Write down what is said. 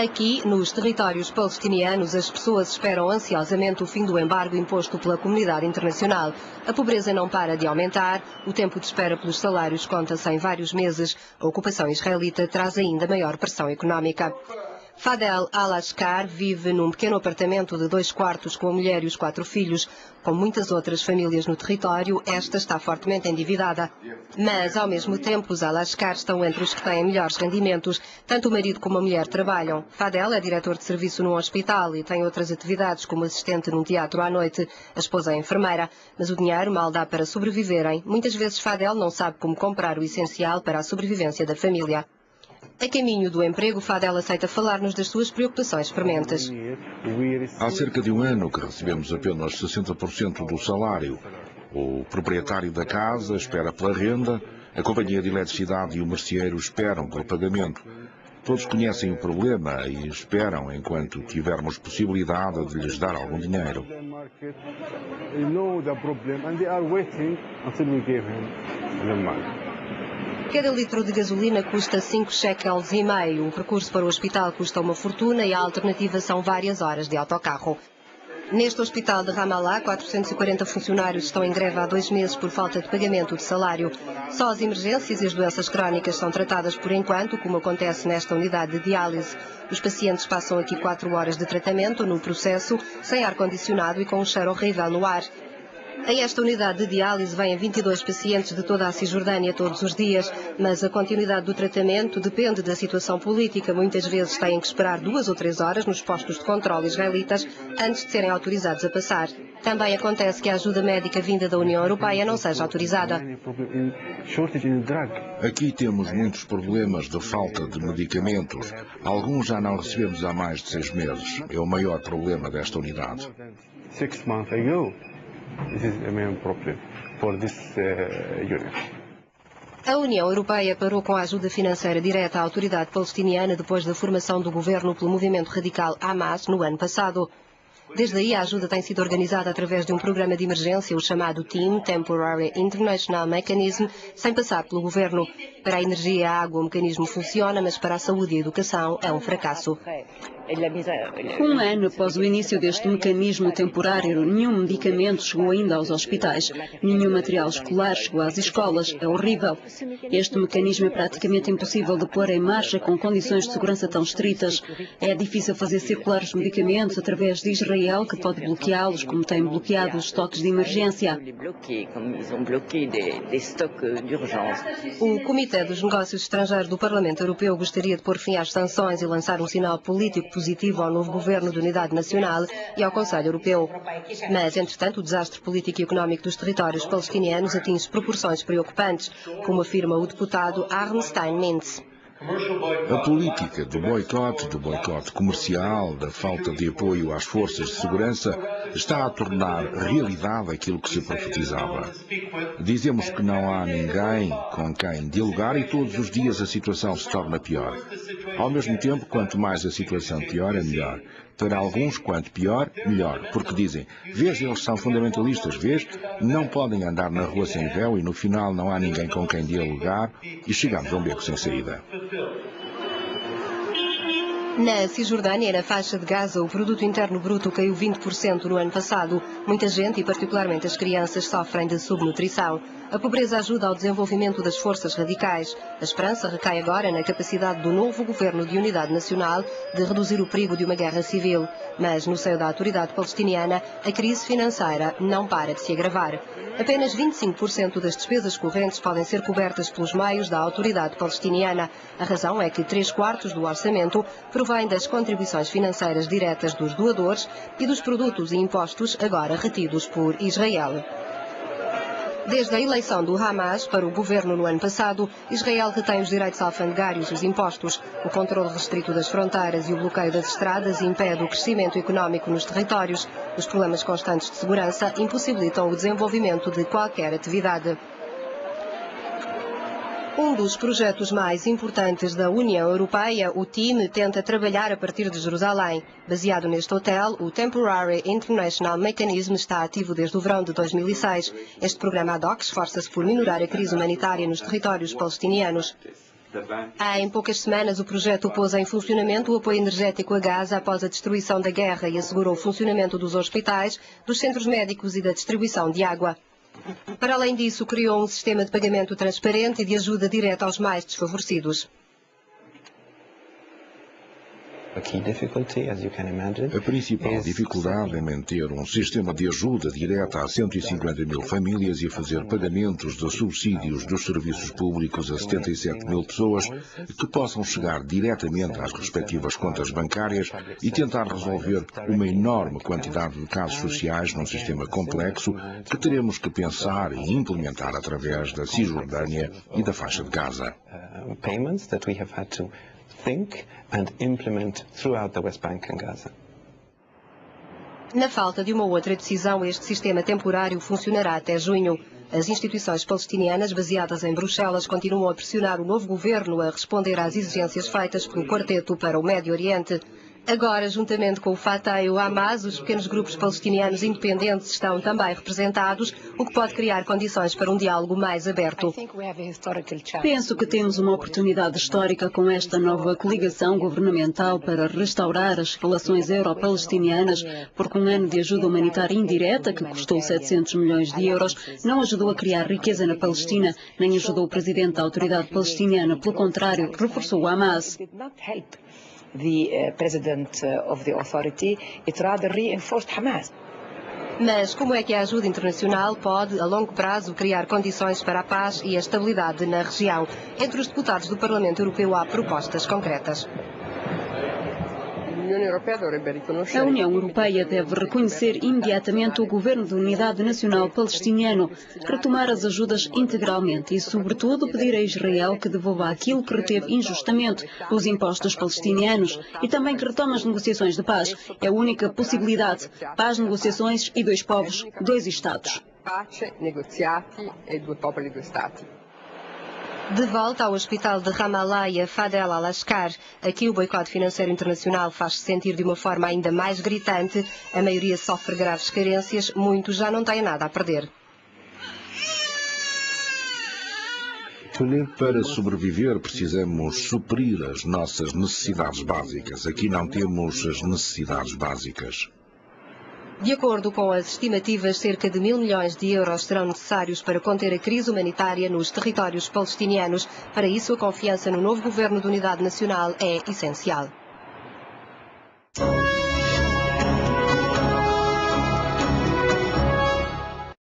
Aqui, nos territórios palestinianos, as pessoas esperam ansiosamente o fim do embargo imposto pela comunidade internacional. A pobreza não para de aumentar, o tempo de espera pelos salários conta-se em vários meses. A ocupação israelita traz ainda maior pressão económica. Fadel Al-Ashkar vive num pequeno apartamento de 2 quartos com a mulher e os 4 filhos. Como muitas outras famílias no território, esta está fortemente endividada. Mas, ao mesmo tempo, os Al-Ashkar estão entre os que têm melhores rendimentos. Tanto o marido como a mulher trabalham. Fadel é diretor de serviço num hospital e tem outras atividades como assistente num teatro à noite. A esposa é enfermeira. Mas o dinheiro mal dá para sobreviverem. Muitas vezes Fadel não sabe como comprar o essencial para a sobrevivência da família. A caminho do emprego, Fadel aceita falar-nos das suas preocupações prementes. Há cerca de um ano que recebemos apenas 60% do salário. O proprietário da casa espera pela renda, a companhia de eletricidade e o merceeiro esperam pelo pagamento. Todos conhecem o problema e esperam enquanto tivermos possibilidade de lhes dar algum dinheiro. Cada litro de gasolina custa 5 shekels e meio. O percurso para o hospital custa uma fortuna e a alternativa são várias horas de autocarro. Neste hospital de Ramallah, 440 funcionários estão em greve há 2 meses por falta de pagamento de salário. Só as emergências e as doenças crónicas são tratadas por enquanto, como acontece nesta unidade de diálise. Os pacientes passam aqui 4 horas de tratamento no processo, sem ar-condicionado e com um cheiro horrível no ar. A esta unidade de diálise vêm 22 pacientes de toda a Cisjordânia todos os dias, mas a continuidade do tratamento depende da situação política. Muitas vezes têm que esperar 2 ou 3 horas nos postos de controle israelitas antes de serem autorizados a passar. Também acontece que a ajuda médica vinda da União Europeia não seja autorizada. Aqui temos muitos problemas de falta de medicamentos. Alguns já não recebemos há mais de 6 meses. É o maior problema desta unidade. This is the main problem for this unit. A União Europeia parou com a ajuda financeira direta à autoridade palestiniana depois da formação do governo pelo movimento radical Hamas no ano passado. Desde aí, a ajuda tem sido organizada através de um programa de emergência, o chamado TEAM, Temporary International Mechanism, sem passar pelo governo. Para a energia e a água o mecanismo funciona, mas para a saúde e a educação é um fracasso. Um ano após o início deste mecanismo temporário, nenhum medicamento chegou ainda aos hospitais, nenhum material escolar chegou às escolas. É horrível. Este mecanismo é praticamente impossível de pôr em marcha com condições de segurança tão estritas. É difícil fazer circular os medicamentos através de Israel, que pode bloqueá-los, como tem bloqueado os estoques de emergência. O Comitê dos Negócios Estrangeiros do Parlamento Europeu gostaria de pôr fim às sanções e lançar um sinal político positivo ao novo governo de unidade nacional e ao Conselho Europeu. Mas, entretanto, o desastre político e económico dos territórios palestinianos atinge proporções preocupantes, como afirma o deputado Arnstein Mintz. A política do boicote comercial, da falta de apoio às forças de segurança, está a tornar realidade aquilo que se profetizava. Dizemos que não há ninguém com quem dialogar e todos os dias a situação se torna pior. Ao mesmo tempo, quanto mais a situação pior, melhor. Para alguns, quanto pior, melhor. Porque dizem, vês, eles são fundamentalistas, vês, não podem andar na rua sem véu e no final não há ninguém com quem dialogar e chegamos a um beco sem saída. Na Cisjordânia e na faixa de Gaza, o produto interno bruto caiu 20% no ano passado. Muita gente, e particularmente as crianças, sofrem de subnutrição. A pobreza ajuda ao desenvolvimento das forças radicais. A esperança recai agora na capacidade do novo governo de unidade nacional de reduzir o perigo de uma guerra civil. Mas, no seio da autoridade palestiniana, a crise financeira não para de se agravar. Apenas 25% das despesas correntes podem ser cobertas pelos meios da autoridade palestiniana. A razão é que 3/4 do orçamento provém das contribuições financeiras diretas dos doadores e dos produtos e impostos agora retidos por Israel. Desde a eleição do Hamas para o governo no ano passado, Israel retém os direitos alfandegários e os impostos. O controle restrito das fronteiras e o bloqueio das estradas impede o crescimento económico nos territórios. Os problemas constantes de segurança impossibilitam o desenvolvimento de qualquer atividade. Um dos projetos mais importantes da União Europeia, o TEAM, tenta trabalhar a partir de Jerusalém. Baseado neste hotel, o Temporary International Mechanism está ativo desde o verão de 2006. Este programa ad hoc esforça-se por minorar a crise humanitária nos territórios palestinianos. Há em poucas semanas o projeto pôs em funcionamento o apoio energético a Gaza após a destruição da guerra e assegurou o funcionamento dos hospitais, dos centros médicos e da distribuição de água. Para além disso, criou um sistema de pagamento transparente e de ajuda direta aos mais desfavorecidos. A principal dificuldade é manter um sistema de ajuda direta a 150 mil famílias e fazer pagamentos de subsídios dos serviços públicos a 77 mil pessoas que possam chegar diretamente às respectivas contas bancárias e tentar resolver uma enorme quantidade de casos sociais num sistema complexo que teremos que pensar e implementar através da Cisjordânia e da faixa de Gaza. Think and implement throughout the West Bank and Gaza. Na falta de uma outra decisão, este sistema temporário funcionará até junho. As instituições palestinianas baseadas em Bruxelas continuam a pressionar o novo governo a responder às exigências feitas pelo Quarteto para o Médio Oriente. Agora, juntamente com o Fatah e o Hamas, os pequenos grupos palestinianos independentes estão também representados, o que pode criar condições para um diálogo mais aberto. Penso que temos uma oportunidade histórica com esta nova coligação governamental para restaurar as relações euro-palestinianas, porque um ano de ajuda humanitária indireta, que custou 700 milhões de euros, não ajudou a criar riqueza na Palestina, nem ajudou o presidente da autoridade palestiniana. Pelo contrário, reforçou o Hamas. The president of the authority, it rather reinforced Hamas. Mas como é que a ajuda internacional pode, a longo prazo, criar condições para a paz e a estabilidade na região? Entre os deputados do Parlamento Europeu há propostas concretas. A União Europeia deve reconhecer imediatamente o Governo de Unidade Nacional Palestiniano, retomar as ajudas integralmente e, sobretudo, pedir a Israel que devolva aquilo que reteve injustamente, os impostos palestinianos, e também que retome as negociações de paz. É a única possibilidade. Paz, negociações e dois povos, dois Estados. De volta ao hospital de Ramallah e a Fadel al-Ashqar, aqui o boicote financeiro internacional faz-se sentir de uma forma ainda mais gritante. A maioria sofre graves carências, muitos já não têm nada a perder. Para sobreviver, precisamos suprir as nossas necessidades básicas. Aqui não temos as necessidades básicas. De acordo com as estimativas, cerca de 1.000 milhões de euros serão necessários para conter a crise humanitária nos territórios palestinianos. Para isso, a confiança no novo governo de unidade nacional é essencial.